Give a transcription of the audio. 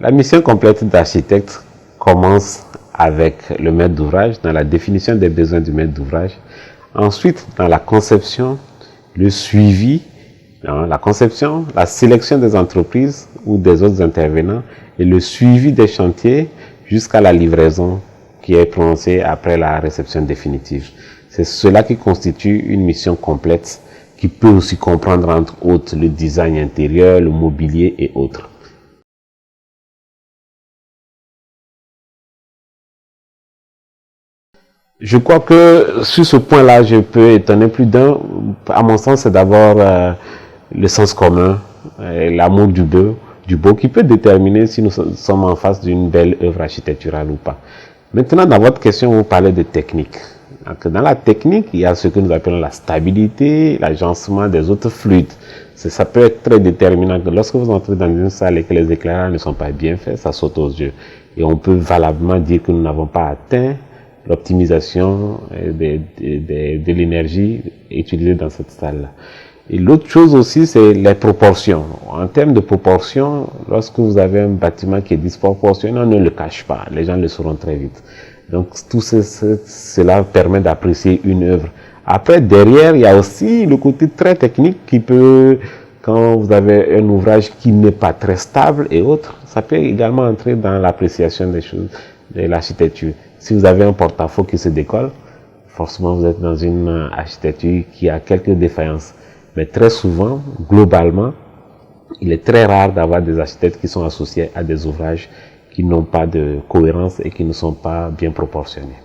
La mission complète d'architecte commence avec le maître d'ouvrage, dans la définition des besoins du maître d'ouvrage. Ensuite, dans la conception, le suivi, la conception, la sélection des entreprises ou des autres intervenants et le suivi des chantiers jusqu'à la livraison qui est prononcée après la réception définitive. C'est cela qui constitue une mission complète qui peut aussi comprendre entre autres le design intérieur, le mobilier et autres. Je crois que sur ce point-là, je peux étonner plus d'un. À mon sens, c'est d'abord le sens commun, l'amour du beau qui peut déterminer si nous sommes en face d'une belle œuvre architecturale ou pas. Maintenant, dans votre question, vous parlez de technique. Donc, dans la technique, il y a ce que nous appelons la stabilité, l'agencement des autres fluides. Ça peut être très déterminant. Lorsque vous entrez dans une salle et que les éclairages ne sont pas bien faits, ça saute aux yeux. Et on peut valablement dire que nous n'avons pas atteint l'optimisation de l'énergie utilisée dans cette salle-là. Et l'autre chose aussi, c'est les proportions. En termes de proportions, lorsque vous avez un bâtiment qui est disproportionné, on ne le cache pas. Les gens le sauront très vite. Donc, tout cela permet d'apprécier une œuvre. Après, derrière, il y a aussi le côté très technique qui peut, quand vous avez un ouvrage qui n'est pas très stable et autres, ça peut également entrer dans l'appréciation des choses, de l'architecture. Si vous avez un porte-à-faux qui se décolle, forcément vous êtes dans une architecture qui a quelques défaillances. Mais très souvent, globalement, il est très rare d'avoir des architectes qui sont associés à des ouvrages qui n'ont pas de cohérence et qui ne sont pas bien proportionnés.